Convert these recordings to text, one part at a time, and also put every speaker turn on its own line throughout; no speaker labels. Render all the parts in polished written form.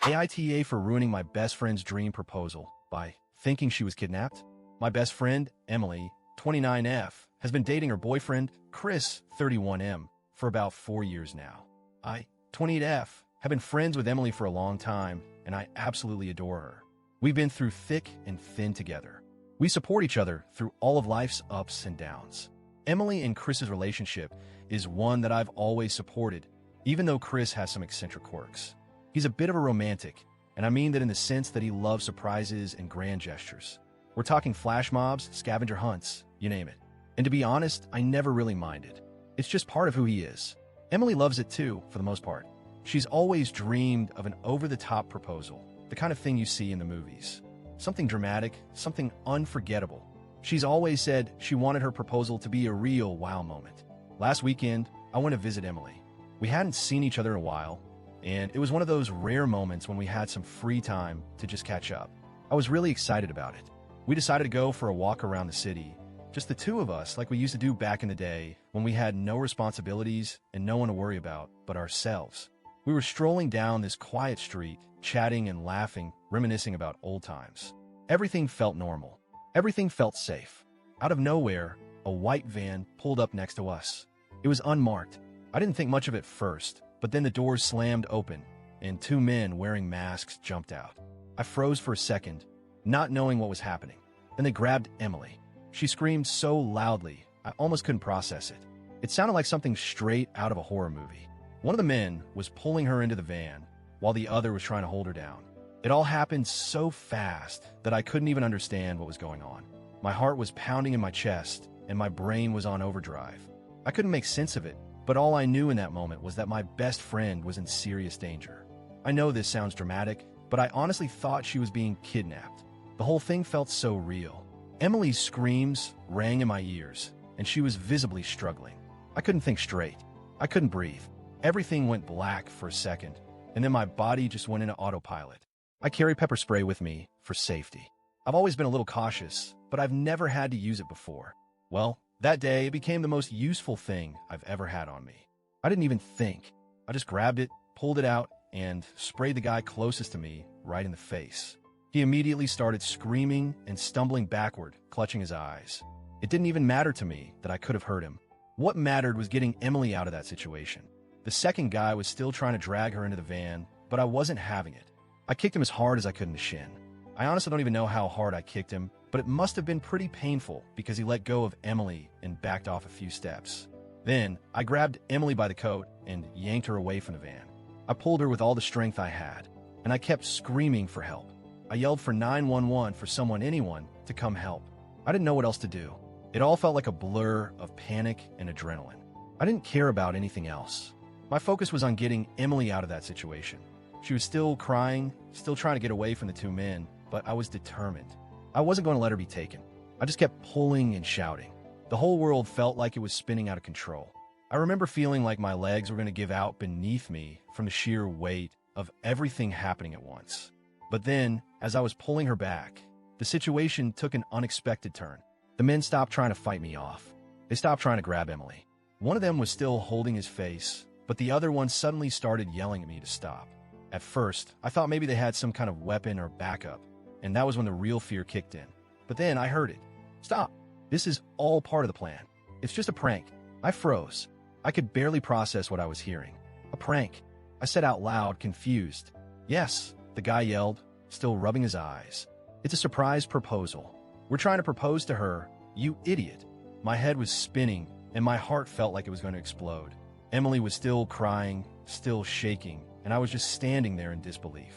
AITA for ruining my best friend's dream proposal by thinking she was kidnapped. My best friend, Emily, 29F, has been dating her boyfriend, Chris, 31M, for about 4 years now. I, 28F, have been friends with Emily for a long time, and I absolutely adore her. We've been through thick and thin together. We support each other through all of life's ups and downs. Emily and Chris's relationship is one that I've always supported, even though Chris has some eccentric quirks. He's a bit of a romantic, and I mean that in the sense that he loves surprises and grand gestures. We're talking flash mobs, scavenger hunts, you name it. And to be honest, I never really minded. It's just part of who he is. Emily loves it too, for the most part. She's always dreamed of an over-the-top proposal, the kind of thing you see in the movies. Something dramatic, something unforgettable. She's always said she wanted her proposal to be a real wow moment. Last weekend, I went to visit Emily. We hadn't seen each other in a while, and it was one of those rare moments when we had some free time to just catch up. I was really excited about it. We decided to go for a walk around the city, just the two of us like we used to do back in the day when we had no responsibilities and no one to worry about but ourselves. We were strolling down this quiet street, chatting and laughing, reminiscing about old times. Everything felt normal. Everything felt safe. Out of nowhere, a white van pulled up next to us. It was unmarked. I didn't think much of it first, but then the doors slammed open, and two men wearing masks jumped out. I froze for a second, not knowing what was happening. Then they grabbed Emily. She screamed so loudly, I almost couldn't process it. It sounded like something straight out of a horror movie. One of the men was pulling her into the van, while the other was trying to hold her down. It all happened so fast that I couldn't even understand what was going on. My heart was pounding in my chest, and my brain was on overdrive. I couldn't make sense of it, but all I knew in that moment was that my best friend was in serious danger. I know this sounds dramatic, but I honestly thought she was being kidnapped. The whole thing felt so real. Emily's screams rang in my ears, and she was visibly struggling. I couldn't think straight. I couldn't breathe. Everything went black for a second, and then my body just went into autopilot. I carry pepper spray with me for safety. I've always been a little cautious, but I've never had to use it before. Well, that day, it became the most useful thing I've ever had on me. I didn't even think. I just grabbed it, pulled it out, and sprayed the guy closest to me right in the face. He immediately started screaming and stumbling backward, clutching his eyes. It didn't even matter to me that I could have hurt him. What mattered was getting Emily out of that situation. The second guy was still trying to drag her into the van, but I wasn't having it. I kicked him as hard as I could in the shin. I honestly don't even know how hard I kicked him, but it must have been pretty painful because he let go of Emily and backed off a few steps. Then, I grabbed Emily by the coat and yanked her away from the van. I pulled her with all the strength I had, and I kept screaming for help. I yelled for 911 for anyone, to come help. I didn't know what else to do. It all felt like a blur of panic and adrenaline. I didn't care about anything else. My focus was on getting Emily out of that situation. She was still crying, still trying to get away from the two men, but I was determined. I wasn't going to let her be taken. I just kept pulling and shouting. The whole world felt like it was spinning out of control. I remember feeling like my legs were going to give out beneath me from the sheer weight of everything happening at once. But then, as I was pulling her back, the situation took an unexpected turn. The men stopped trying to fight me off. They stopped trying to grab Emily. One of them was still holding his face, but the other one suddenly started yelling at me to stop. At first, I thought maybe they had some kind of weapon or backup, and that was when the real fear kicked in. But then I heard it. Stop. This is all part of the plan. It's just a prank. I froze. I could barely process what I was hearing. A prank. I said out loud, confused. Yes, the guy yelled, still rubbing his eyes. It's a surprise proposal. We're trying to propose to her, you idiot. My head was spinning, and my heart felt like it was going to explode. Emily was still crying, still shaking, and I was just standing there in disbelief.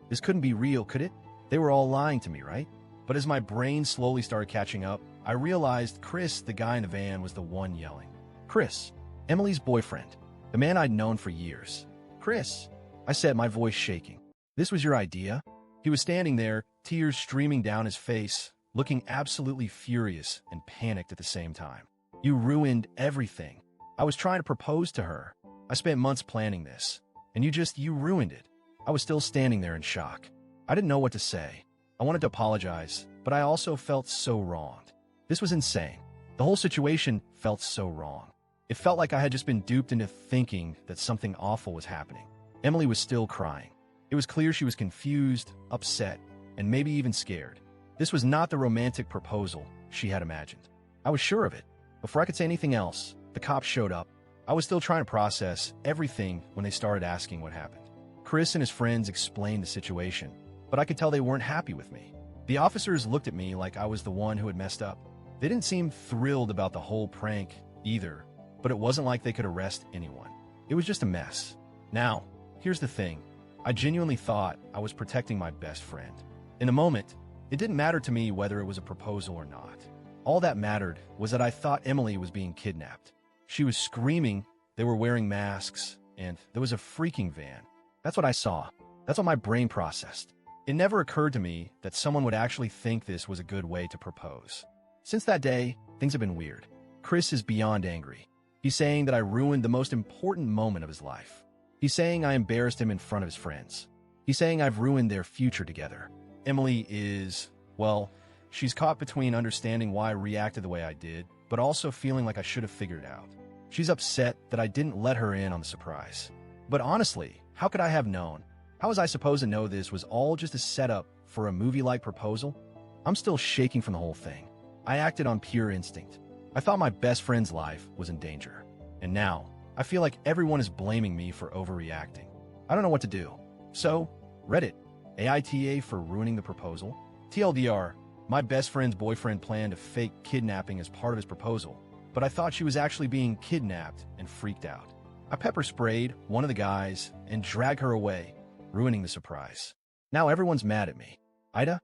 This couldn't be real, could it? They were all lying to me, right? But as my brain slowly started catching up, I realized Chris, the guy in the van, was the one yelling. Chris, Emily's boyfriend, the man I'd known for years. Chris, I said, my voice shaking. This was your idea? He was standing there, tears streaming down his face, looking absolutely furious and panicked at the same time. You ruined everything. I was trying to propose to her. I spent months planning this, and you ruined it. I was still standing there in shock. I didn't know what to say. I wanted to apologize, but I also felt so wronged. This was insane. The whole situation felt so wrong. It felt like I had just been duped into thinking that something awful was happening. Emily was still crying. It was clear she was confused, upset, and maybe even scared. This was not the romantic proposal she had imagined. I was sure of it. Before I could say anything else, the cops showed up. I was still trying to process everything when they started asking what happened. Chris and his friends explained the situation, but I could tell they weren't happy with me. The officers looked at me like I was the one who had messed up. They didn't seem thrilled about the whole prank either, but it wasn't like they could arrest anyone. It was just a mess. Now, here's the thing. I genuinely thought I was protecting my best friend. In the moment, it didn't matter to me whether it was a proposal or not. All that mattered was that I thought Emily was being kidnapped. She was screaming, they were wearing masks, and there was a freaking van. That's what I saw. That's what my brain processed. It never occurred to me that someone would actually think this was a good way to propose. Since that day, things have been weird. Chris is beyond angry. He's saying that I ruined the most important moment of his life. He's saying I embarrassed him in front of his friends. He's saying I've ruined their future together. Emily is, well, she's caught between understanding why I reacted the way I did, but also feeling like I should have figured it out. She's upset that I didn't let her in on the surprise. But honestly, how could I have known? How was I supposed to know this was all just a setup for a movie-like proposal? I'm still shaking from the whole thing. I acted on pure instinct. I thought my best friend's life was in danger. And now, I feel like everyone is blaming me for overreacting. I don't know what to do. So, Reddit, AITA for ruining the proposal. TLDR, my best friend's boyfriend planned a fake kidnapping as part of his proposal, but I thought she was actually being kidnapped and freaked out. I pepper sprayed one of the guys and dragged her away, ruining the surprise. Now everyone's mad at me. AITA,